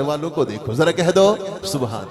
वालों को देखो जरा, कह दो सुभान।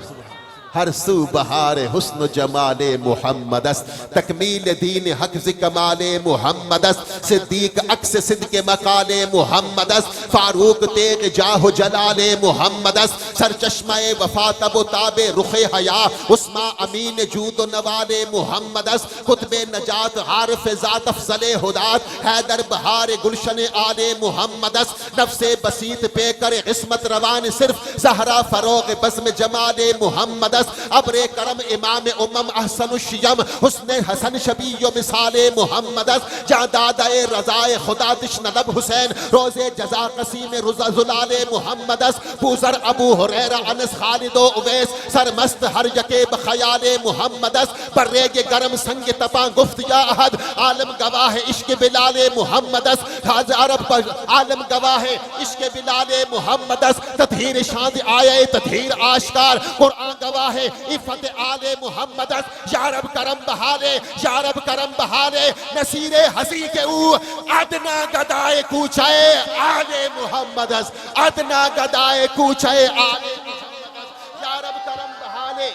हर सू बहार हुस्न जमाले मुहम्मदस, तकमील दीन हक ज़ कमाले मुहम्मदस, सिद्दीक अक्स सिद्द के मकाले मुहम्मदस, फारूक तेग जाहो जलाले मुहम्मदस, सरचश्मे वफा तब ताबे रुखे हया उस्मा अमीन जूद नवाले मुहम्मदस, कुतबे नजात आरिफ ज़ात अफज़ले हुदात, हैदर बहार गुलशन आले मुहम्मदस, नफ्से बसीत पे करे किस्मत रवान सिर्फ ज़हरा फरोग बज़्म जमाले मुहम्मदस, अब्रे करम इमाम उम्मम अहसनुश्यम हुस्न हसन शबीयो मिसाले मुहम्मदस, जा दादाए रज़ाए खुदा तिश्नलब हुसैन रोज़े जज़ा कसीम रुज़ा ज़ुलाले मुहम्मदस, बूज़र अबू हुरैरा अनस खालिदो उवैस सरमस्त हर यके बख़याले मुहम्मदस, बर्रेगे गरम संग तपा गुफ्त या अहद आलम गवाह इश्क बिलाले मुहम्मदस, हाज़ अरब पर आलम गवाह इश्क बिलाले मुहम्मदस, तत्हीर शाद आए तत्हीर आश्कार कुरान गवाह है इफ़त आले मुहम्मदस, यारब करम बहाले यारब करम बहाले नसीरे हसी के ऊ अदना गदाए कूचाए आले मुहम्मदस, अदना गदाए कूचाए आले मुहम्मदस, यारब करम बहाले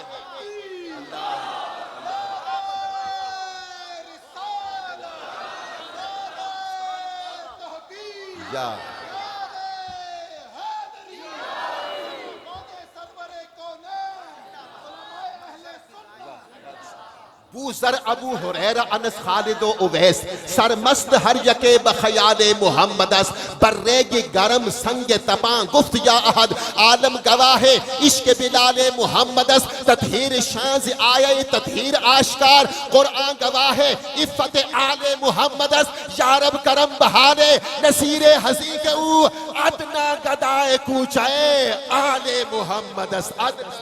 या बूज़र अबू हुरैरा अनस खालिदो उवैस सरमस्त हर यके बख़याले मुहम्मदस, बर्रेगे गरम संग तपा गुफ्त या अहद आलम गवाहे इश्क बिलाले मुहम्मदस, तत्हीर शाज़ आये तत्हीर आश्कार कुरान गवाहे इफ़्फ़त आले मुहम्मदस, यारब करम बहाले नसीरे हसी के ऊ अदना गदाए कूचाए आले मुहम्मदस, अदना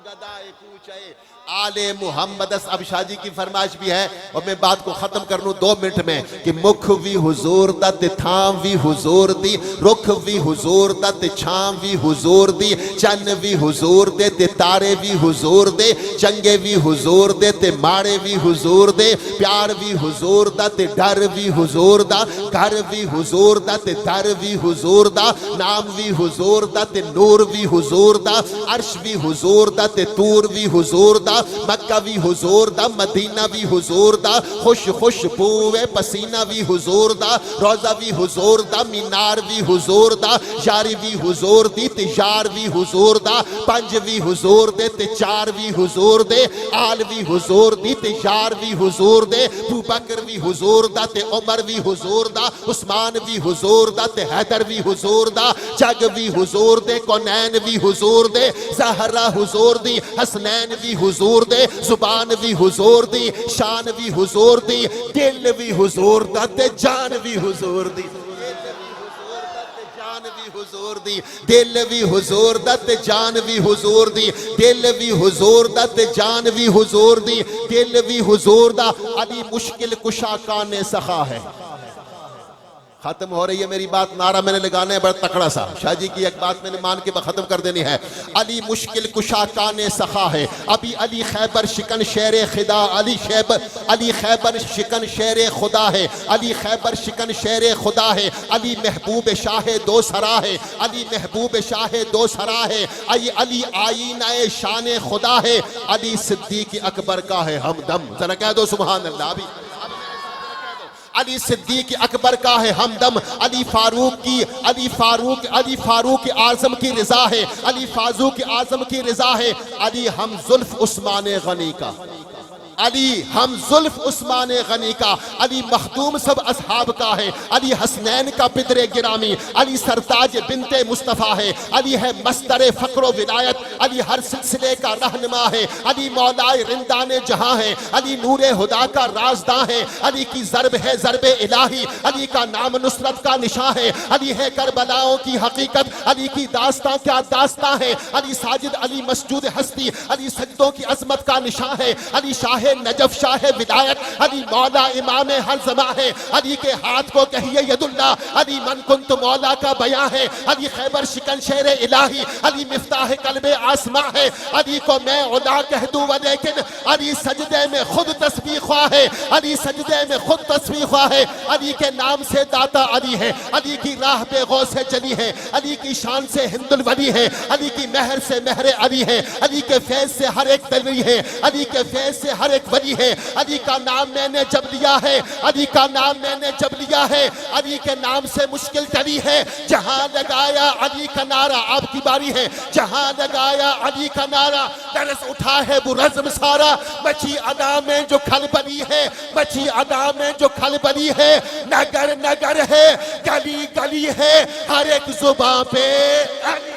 गदाए कूचाए आले मुहम्मदस। अब शाजी की फरमाइश भी है और मैं बात को खत्म कर लूं 2 मिनट में कि मुख भी हुजूर दा ते थाम भी हुजूर दी, रुख भी हुजूर दा ते छाम भी हुजूर दी, चन्न भी हुजूर दे ते तारे भी हुजूर दे, चंगे भी हुजूर दे ते माड़े भी हुजूर दे, प्यार भी हुजूर दा ते डर भी हुजूर दा, घर भी हुजूर दा ते दर भी हुजूर दा, नाम भी हुजूर दा ते नूर भी हुजूर दा, अर्श भी हुजूर दा ते तूर भी हुजूर दा, मक्का भी हुजूर दा मदीना भी हुजूर दा, खुश खुश पूवे पसीना भी हुजूर दा, रोजा भी हुजूर दा मीनार भी हुजूर दा, यारी भी हुजूर दी ते यार भी हुजूर दा, पंज भी हुजूर दे ते चार भी हुजूर दे, आल भी हुजूर दी ते यार भी हुजूर दे, अबू बकर भी हुजूर दा ते उमर भी हुजूर दा, उस्मान भी हुजूर दा ते हैदर भी हुजूर दा, जग भी हुजूर दे कौनैन भी हुजूर दे, ज़हरा हुजूर दी हसनैन भी हुजूर दे, जुबान भी हुजूर दी शान भी हुजूर दी, दिल भी हुजूर दा ते जान भी हुजूर दी, हुजूर दी, दिल भी हुजूर दा ते जान भी हुजूर दी, दिल भी हुजूर दा ते जान भी हुजूर दी, दिल भी हुजूर दा। अली मुश्किल कुशा काने सखा है। खत्म हो रही है मेरी बात, नारा मैंने लगाना है बड़ा तकड़ा सा। शाहजी की एक बात मैंने मान के खत्म कर देनी है। अली मुश्किल कुशा काने सखा है, अभी अली खैबर शिकन शेर खुदा, अली खैबर शिकन शेर खुदा है, अली खैबर शिकन शेर खुदा है, अली महबूब शाह दो सरा है, अली महबूब शाह दो सरा है, अली आईनाए शान खुदा है, अली सिद्दीक अकबर का है हमदम। जरा कह दो सुभान अल्लाह। अभी अली सिद्दीक अकबर का है हमदम, अली फारूक आजम की रिजा है, अली फारूक आजम की रिजा है, अली हम जुल्फ उस्मान गनी का, अली हम जुल्फ उस्मान गनी का, अली मखदूम सब असहाब का है, अली हसनैन का पिदरे गिरामी, अली सरताज बिनते मुस्तफ़ा है, अली है मस्तर फ़क्र विलायत, अली हर सिलसिले का रहनुमा है, अली मौलाए रिंदाने जहां है, अली नूरे हुदा का राजदा है, अली की ज़रब है ज़रब इलाही, अली का नाम नुसरत का निशा है, अली है करबलाओं की हकीकत, अली की दास्तां क्या दास्तां है, अली साजिद अली मसजूद हस्ती, अली सजदों की अजमत का निशा है, अली शाह आशिक़ नजफ शाह विलायत, अली मौला इमाम हर ज़मा है। अली के हाथ को कहिए यदुल्ला, अली मन कुंत मौला का बयां है। अली खैबर शिकन शेर इलाही, अली मिफ्ताह कल्बे आसमां है। अली को मैं उला कह दूं लेकिन अली सजदे में खुद तस्बीह ख्वाह है। अली सजदे में खुद तस्बीह ख्वाह है। अली के नाम से दाता अली है, अली की राह पे गौ से चली है, अली की शान से हिंदुल वली है, अली की महर से महर अली है, अली के फैज से हर एक तलवी है, अली के फैज से हर एक वली है। अली का नाम मैंने जब लिया है, अली का नाम मैंने जब लिया है, अली के नाम से मुश्किल टली है। जहां लगाया अली का नारा, आपकी बारी है। जहां लगाया अली का नारा, दरस उठा है बुरज़्म सारा। बची अदा में जो खलबली है, बची अदा में जो खलबली है। नगर नगर है, गली गली है, हर एक जुबां पे अली।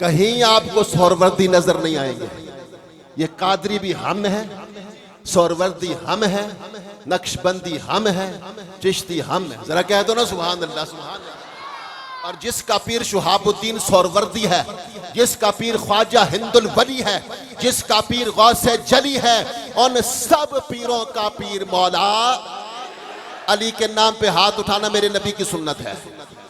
कहीं आपको सोहरवर्दी नजर नहीं आएंगे। ये कादरी भी हम है, सोहरवर्दी हम है, नक्शबंदी हम है, चिश्ती हम है। जरा कह दो ना सुभान अल्लाह, सुभान अल्लाह। और जिसका पीर शुहाबुद्दीन सोहरवर्दी है, जिसका पीर ख्वाजा हिंदुल वली है, जिसका पीर गौसे जली है, उन सब पीरों का पीर मौला अली के नाम पे हाथ उठाना मेरे नबी की सुन्नत है।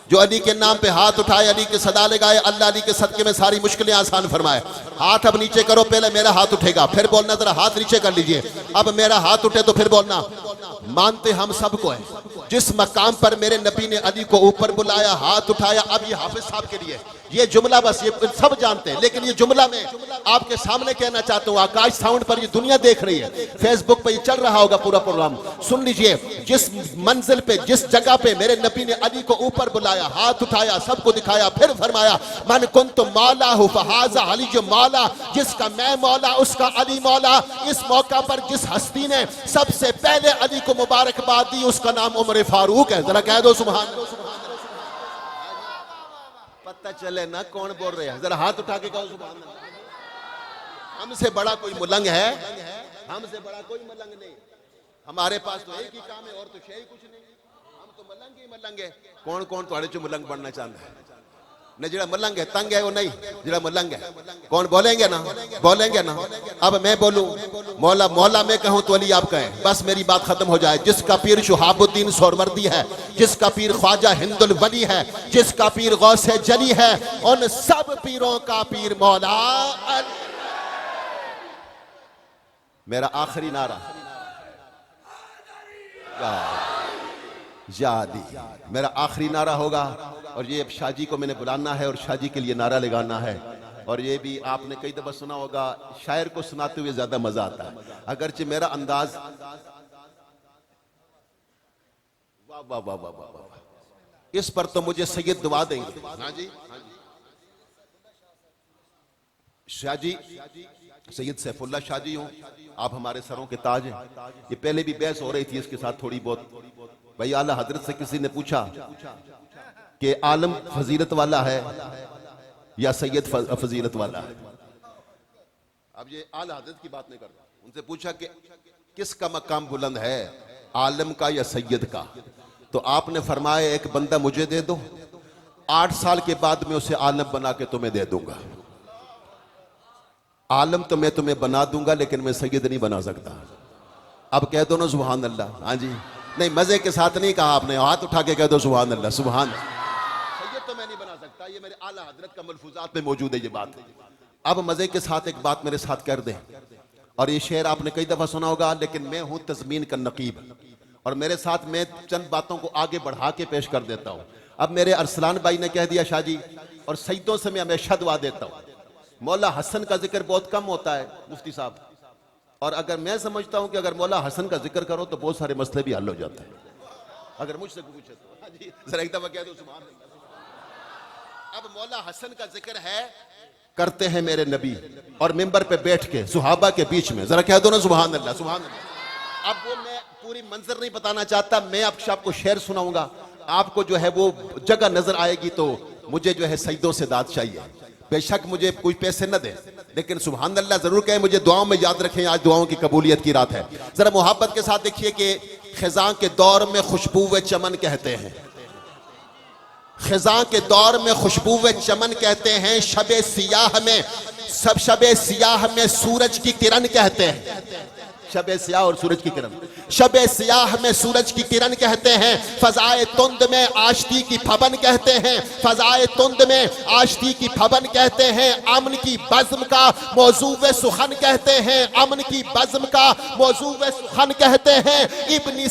जो अली के नाम पे हाथ उठाए, अली के सदा लगाए, अल्लाह अली के सदके में सारी मुश्किलें आसान फरमाए। हाथ अब नीचे करो, पहले मेरा हाथ उठेगा, फिर बोलना जरा हाथ नीचे कर लीजिए। अब मेरा हाथ उठे तो फिर बोलना। मानते हम सबको है, जिस मकाम पर मेरे नबी ने अली को ऊपर बुलाया, हाथ उठाया। अब ये हाफिज साहब के लिए ये जुमला बस ये सब जानते हैं, लेकिन ये जुमला मैं आपके सामने कहना चाहता हूँ। आकाश साउंड पर ये दुनिया देख रही है, फेसबुक पे ये चल रहा होगा पूरा प्रोग्राम, सुन लीजिए। जिस मंजिल पे, जिस जगह पे मेरे नबी ने अली को ऊपर बुलाया, हाथ उठाया, सबको दिखाया, फिर फरमाया मन कुंतु मौला हु फहाजा अली, जो मौला, जिसका मैं मौला उसका अली मौला। इस मौका पर जिस हस्ती ने सबसे पहले अली को मुबारकबाद दी, उसका नाम उमर फारूक है। जरा कह दो सुभान अल्लाह। पता चले ना कौन बोल रहे हैं, जरा हाथ उठा के कहो सुभान अल्लाह। हमसे बड़ा कोई मुलंग है? हमसे बड़ा कोई मलंग नहीं। हमारे पास तो एक ही काम है और तो शे ही कुछ नहीं। हम तो मलंग ही मलंग है। कौन कौन तुम्हारे चो मलंग बनना चाहता है? न जरा मलंग है, तंग है वो नहीं, जरा मलंग है। कौन बोलेंगे ना? बोलेंगे ना? अब मैं बोलूं, मौला मौला मैं कहूं तो अली आप कहें, बस मेरी बात खत्म हो जाए। जिसका पीर शुहाबुद्दीन सोहरवर्दी है, जिसका पीर ख्वाजा हिंदुल वली है, जिसका पीर गौसे जली है, उन सब पीरों का पीर मौला अली। मेरा आखिरी नारा यादी, मेरा आखिरी नारा होगा। और ये शाहजी को मैंने बुलाना है और शाहजी के लिए नारा लगाना है। और ये भी आपने कई दफा सुना होगा, शायर को सुनाते हुए ज्यादा मजा आता है। अगरचे मेरा अंदाज वाह वाह वाह वाह वाह वाह, इस पर तो मुझे सैयद दुआ देंगे। हाँ जी, शाहजी सैयद सैफुल्लाह शाहजी हूँ, आप हमारे सरों के ताज हैं। ये पहले भी बहस हो रही थी इसके साथ थोड़ी बहुत। भाई आला हजरत से किसी ने पूछा कि आलम फजीलत वाला है या सैयद फजीलत वाला है। अब ये आला हजरत की बात नहीं करता, उनसे पूछा कि किसका मकाम बुलंद है, आलम का या सैयद का? तो आपने फरमाया एक बंदा मुझे दे दो, 8 साल के बाद मैं उसे आलम बना के तुम्हें दे दूंगा। आलम तो मैं तुम्हें बना दूंगा, लेकिन मैं सैयद नहीं बना सकता। अब कह दो ना सुभान अल्लाह। हाँ जी, नहीं मजे के साथ नहीं कहा आपने, हाथ उठा के कह दो सुभान अल्लाह। सुभान, सैयद तो मैं नहीं बना सकता, ये मेरे आला हजरत का मलफूजात में मौजूद है ये बात। अब मजे के साथ एक बात मेरे साथ कर दें, और ये शेर आपने कई दफा सुना होगा, लेकिन मैं हूं तज़मीन का नकीब, और मेरे साथ मैं चंद बातों को आगे बढ़ा के पेश कर देता हूं। अब मेरे अरसलान भाई ने कह दिया शाह जी, और सईदों से मैं हमेशा दुआ देता हूं। मौला हसन का जिक्र बहुत कम होता है मुफ्ती साहब, और अगर मैं समझता हूं कि अगर मौला हसन का जिक्र करो तो बहुत सारे मसले भी हल हो जाते हैं, अगर मुझसे पूछे तो। हाँ जी, जरा एक दफा कह दो सुभान अल्लाह। अब मौला हसन का जिक्र है, करते हैं मेरे नबी, और मिंबर पे बैठ के सुहाबा के बीच में, जरा कह दो ना सुभान अल्लाह, सुभान अल्लाह। अब वो मैं पूरी मंजर नहीं बताना चाहता, मैं आपको शेर सुनाऊंगा, आपको जो है वो जगह नजर आएगी, तो मुझे जो है सईदों से दाद चाहिए। बेशक मुझे कोई पैसे न दे, लेकिन सुभान अल्लाह जरूर कहें, मुझे दुआओं में याद रखें, आज दुआओं की कबूलियत की रात है। जरा मोहब्बत के साथ देखिए कि खिज़ां के दौर में खुशबू व चमन कहते हैं, खिज़ां के दौर में खुशबू व चमन कहते हैं, शबे सियाह में, सब शबे सियाह में सूरज की किरण कहते हैं, शबे सियाह और सूरज की किरण, शबे सियाह में सूरज की किरण कहते हैं, फजाए तुंद में आशती की फबन कहते हैं, फजाए तुंद में आशती की फबन कहते हैं, अमन की बज़्म का मौजूव सुखन कहते हैं, अमन की बज़्म का मौजूव सुखन कहते हैं, इब्नी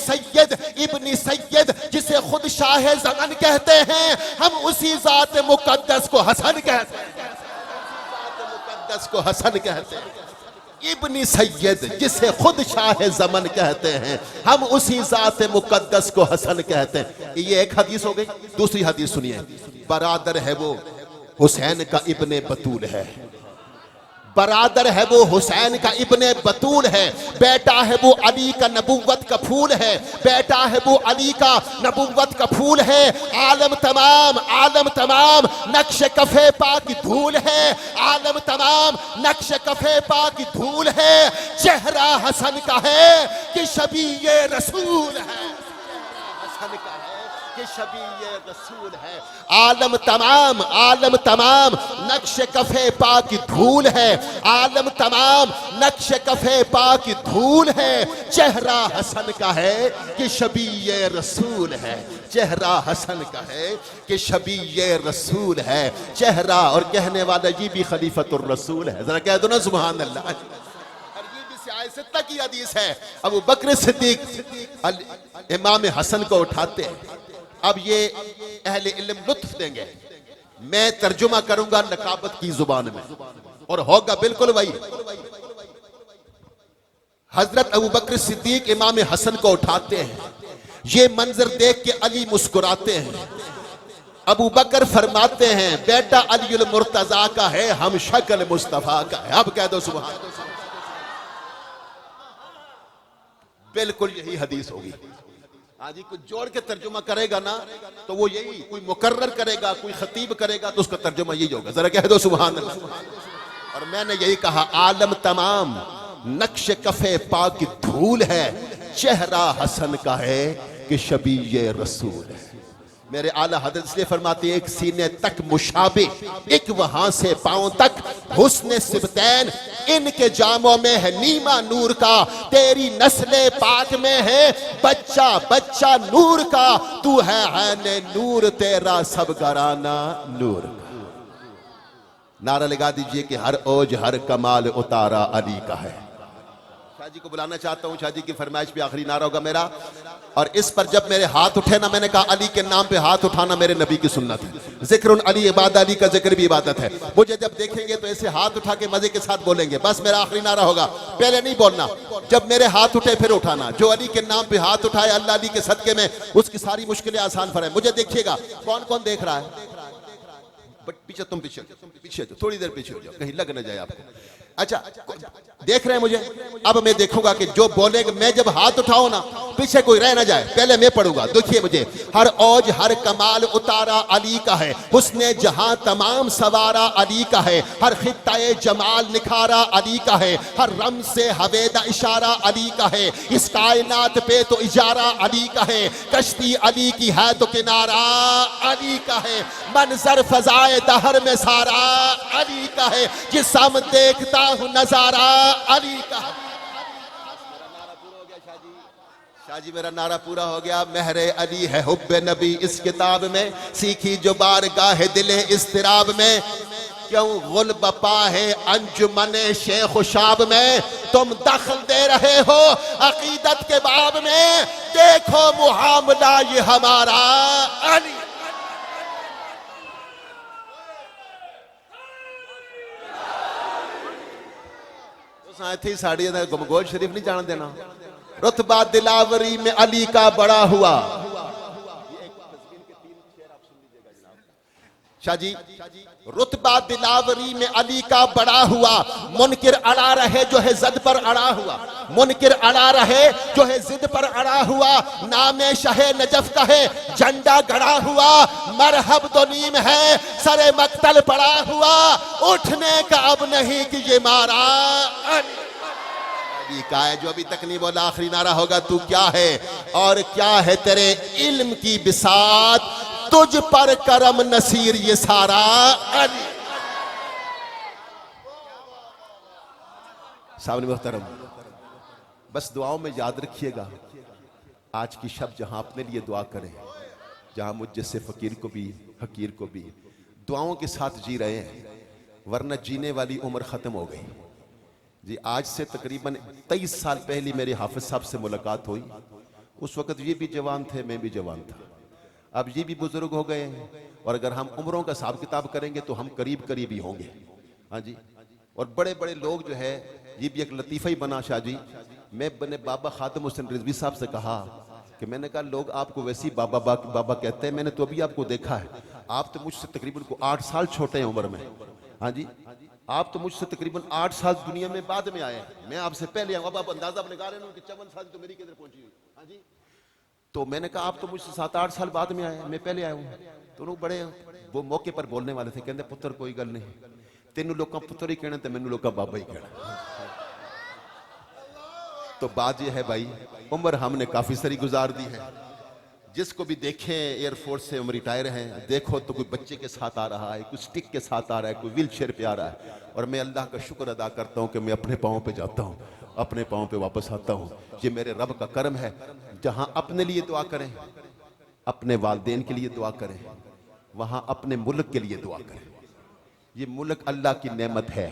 सैयद जिसे खुद शाह ज़मन कहते हैं, हम उसी ज़ात मुक़द्दस को हसन कहते हैं, मुक़द्दस को हसन कहते हैं, इब्नी सैयद जिसे खुद शाह ज़मन कहते हैं, हम उसी ज़ात मुक़द्दस को हसन कहते हैं। ये एक हदीस हो गई। दूसरी हदीस सुनिए, बरादर है वो हुसैन का इब्ने बतूल है, बरादर है वो हुसैन का इब्ने बतूल है, बेटा है वो अली का नबुव्वत का फूल है, बेटा है वो अली का नबुव्वत का फूल है, आलम तमाम नक्श कफे पा की धूल है, आलम तमाम नक्श कफे पा की धूल है, चेहरा हसन का है कि शबीए रसूल है, हसन का है कि शबीए रसूल है, आलम तमाम नक्श कफे पा की धूल है, आलम तमाम नक्श कफे पा की धूल है, चेहरा हसन का है कि शबीए रसूल है, चेहरा हसन का है कि शबीए रसूल है, चेहरा, और कहने वाला ये भी खलीफतुर रसूल है, जरा कह दो ना सुभान अल्लाह। सित्ता की हदीस है, अबू बकर सिद्दीक इमाम हसन को उठाते हैं। अब ये अहले इल्म लुत्फ देंगे, मैं तर्जुमा करूंगा नकाबत की जुबान में, और होगा बिल्कुल वही। हजरत अबू बकर सिद्दीक इमाम हसन को उठाते हैं, ये मंजर देख के अली मुस्कुराते हैं। अबू बकर फरमाते हैं, बेटा अली मुर्तजा का है, हम शक्ल मुस्तफा का है। अब कह दो सुभान अल्लाह। बिल्कुल यही हदीस होगी। आज कुछ जोड़ के तर्जुमा करेगा ना तो वो यही, कोई मुकर्रर करेगा, कोई खतीब करेगा तो उसका तर्जुमा यही होगा, जरा कह दो सुभान अल्लाह। और मैंने यही कहा, आलम तमाम नक्श कफे पा की धूल है, चेहरा हसन का है कि शबीए रसूल है। मेरे आला हज़रत इसलिए फरमाते हैं, एक सीने तक मुशाबे, एक वहां से पांव तक हुस्न सिबतैन, इनके जामों में है नीमा नूर का, तेरी नस्ले पाक में है बच्चा बच्चा नूर का, तू है ऐने नूर, तेरा सब घराना नूर का। नारा लगा दीजिए कि हर ओज हर कमाल उतारा अली का है। शाह जी को बुलाना चाहता हूँ, शाह जी की फरमाइश पे आखिरी नारा होगा मेरा। और इस पर जब मेरे हाथ उठे ना, मैंने कहा अली के नाम पे हाथ उठाना मेरे नबी की सुन्नत है, जिक्रुन अली इबादत, अली का जिक्र भी इबादत है। मुझे जब देखेंगे तो ऐसे हाथ उठा के मजे के साथ बोलेंगे, बस मेरा आखिरी नारा होगा, पहले नहीं बोलना, जब मेरे हाथ उठे फिर उठाना। जो अली के नाम पे हाथ उठाए, अल्लाह अली के सदके में उसकी सारी मुश्किलें आसान फरमाए। मुझे देखिएगा कौन कौन देख रहा है, बट पीछे तुम पीछे थोड़ी देर पीछे हो जाओ, कहीं लग न जाए आपको। अच्छा देख रहे हैं मुझे, अब मैं देखूंगा कि जो बोलेगा, मैं जब हाथ उठाऊं ना पीछे कोई रह ना जाए, पहले मैं पढ़ूंगा। देखिए मुझे, हर औज हर कमाल उतारा अली का है, हुस्ने जहां तमाम सवारा अली का है, हर खित्ताए जमाल निखारा अली का है, हर रम से हवेदा इशारा अली का है, इस कायनात पे तो इजारा अली का है, कश्ती अली की है तो किनारा अली का है, मंजर फजाए दहर में सारा अली का है, जिस सम देखता हूं नजारा अली का। शाह जी मेरा नारा पूरा हो गया। महरे अली है हुब्बे नबी इस किताब में, सीखी जो बारगाह दिले इस्तिराब में, क्यों गुल बपा है अंजुमने शेख शाब में, तुम दखल दे रहे हो अकीदत के बाब में, देखो मुहामला ये हमारा अली। साथी साड़ी गमगोल शरीफ नहीं जान देना। रुतबा दिलावरी में अली का बड़ा हुआ। शाह जी, रुतबा दिलावरी में अली का बड़ा हुआ, मुनकिर अड़ा रहे जो है जिद पर अड़ा हुआ, मुनकिर अड़ा रहे जो है जिद पर अड़ा हुआ, नामे शाहे नजफ का है झंडा गड़ा हुआ, मरहब तो नीम है सरे मक्तल पड़ा हुआ, उठने का अब नहीं कि ये मारा अली का है। जो अभी तक नहीं बोला आखिरी नारा होगा, तू क्या है और क्या है तेरे इल्म की बिसात, तुझ पर करम नसीर ये सारा अली। सामने मुहतरम, बस दुआओं में याद रखिएगा, आज की शब जहां अपने लिए दुआ करें, जहां मुझ जैसे फकीर को भी हकीर को भी दुआओं के साथ जी रहे हैं, वरना जीने वाली उम्र खत्म हो गई जी। आज से तकरीबन 23 साल पहले मेरे हाफिज साहब से मुलाकात हुई। उस वक्त ये भी जवान थे, मैं भी जवान था। अब ये भी बुजुर्ग हो गए हैं, और अगर हम उम्रों का हिसाब किताब करेंगे तो हम करीब करीब ही होंगे। हाँ जी, और बड़े बड़े लोग जो है, ये भी एक लतीफ़ा ही बना शाह जी। मैं बने बाबा खातिम हुसैन रिजवी साहब से कहा कि मैंने कहा लोग आपको वैसी बाबा बाबा कहते हैं, मैंने तो अभी आपको देखा है, आप तो मुझसे तकरीबन को 8 साल छोटे हैं उम्र में। हाँ जी, आप तो मुझसे तकरीबन 8 साल दुनिया में बाद में आए हैं, मैं आपसे पहले आऊँ। अब आप अंदाजा लगा रहे हो कि 54 साल तो मेरी किधर पहुंची हुई। हाँ जी, तो मैंने कहा आप तो मुझसे 7-8 साल बाद में आए, मैं पहले आया हूँ। तो लोग बड़े वो मौके पर बोलने वाले थे, कहते पुत्र कोई गल नहीं, तेनू लोग का पुत्र ही कहना, मैनू लोग का बाबा ही कहना। तो बात यह है भाई, उम्र हमने काफी सारी गुजार दी है। जिसको भी देखें एयरफोर्स से हम रिटायर हैं, देखो तो कोई बच्चे के साथ आ रहा है, कोई स्टिक के साथ आ रहा है, कोई व्हील चेयर पे आ रहा है। और मैं अल्लाह का शुक्र अदा करता हूँ कि मैं अपने पाँव पे जाता हूँ, अपने पाँव पे वापस आता हूँ। ये मेरे रब का करम है। जहाँ अपने लिए दुआ करें, अपने वालिदैन के लिए दुआ करें, वहाँ अपने मुल्क के लिए दुआ करें। ये मुल्क अल्लाह की नेमत है,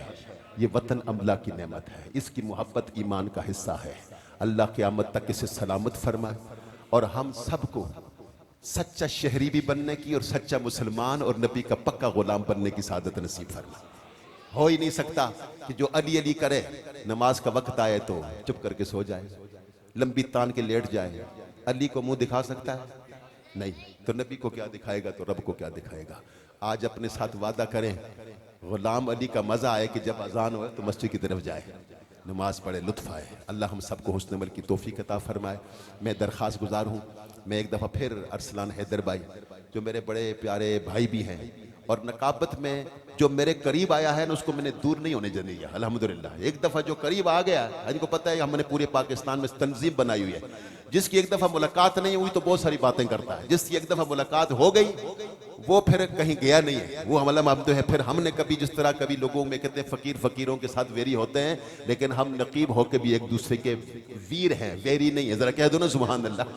ये वतन अल्लाह की नेमत है, इसकी मोहब्बत ईमान का हिस्सा है। अल्लाह क़यामत तक इसे सलामत फरमाए, और हम सबको सच्चा शहरी भी बनने की और सच्चा मुसलमान और नबी का पक्का गुलाम बनने की सादत नसीब फरमाए। हो ही नहीं सकता कि जो अली अली करे, नमाज का वक्त आए तो चुप करके सो जाए, लंबी तान के लेट जाए। अली को मुंह दिखा सकता है? नहीं। तो नबी को क्या दिखाएगा, तो रब को क्या दिखाएगा। आज अपने साथ वादा करें, गुलाम अली का मजा आए कि जब अजान हो तो मस्जिद की तरफ जाए, नमाज पढ़े, लुत्फ आए। अल्लाह हम सबको हुस्न अमल की तौफीक अता फरमाए। मैं दरख्वास्त गुजार हूँ, मैं एक दफ़ा फिर अरसलान हैदर भाई जो मेरे बड़े प्यारे भाई भी हैं, और नकाबत में जो मेरे करीब आया है ना, उसको मैंने दूर नहीं होने देने दिया। अल्हम्दुलिल्लाह एक दफ़ा जो करीब आ गया, इनको पता है हमने पूरे पाकिस्तान में तंजीम बनाई हुई है। जिसकी एक दफ़ा मुलाकात नहीं हुई तो बहुत सारी बातें करता है, जिसकी एक दफ़ा मुलाकात हो गई वो फिर कहीं गया नहीं है। वो हमला मामला तो है। फिर हमने कभी जिस तरह कभी लोगों में कहते हैं फकीर फकीरों के साथ वेरी होते हैं, लेकिन हम नकीब होकर भी एक दूसरे के वीर हैं, वेरी नहीं है। जरा कह दो ना सुभान अल्लाह।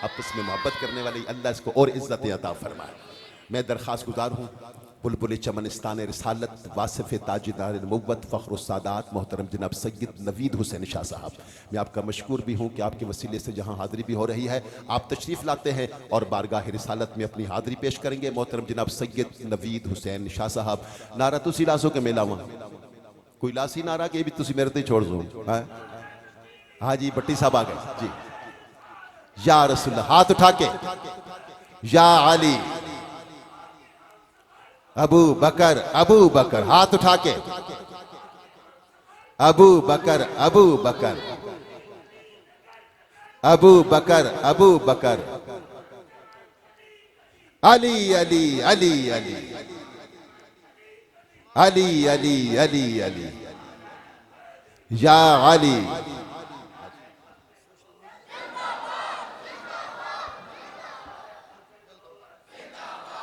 आपस में मोहब्बत करने वाली अल्लाह इसको और इज्जत अता फरमाए। मैं दरख्वास्त गुजार हूँ बुलबुल चमनिस्तान रिसालत वासिफ ताजदार नबुव्वत फ़ख्र सादात मोहतरम जनाब सैयद नवीद हुसैन शाह साहब, मैं आपका मशकूर भी हूँ कि आपके वसीले से जहाँ हाज़िरी भी हो रही है, आप तशरीफ़ लाते हैं और बारगाह रिसालत में अपनी हाज़िरी पेश करेंगे। मोहतरम जनाब सैयद नवीद हुसैन शाह साहब, नारा तुसी लासो के मेला वहाँ कोई लासी नारा के भी तुसी मेरे ते छोड़ दो। हाँ जी, भट्टी साहब आ गए जी। या रसूल, हाथ उठा के या अली अबू बकर, अबू बकर, हाथ उठा के अबू बकर, अबू बकर, अबू बकर, अबू बकर, अली अली अली अली अली अली अली अली या अली।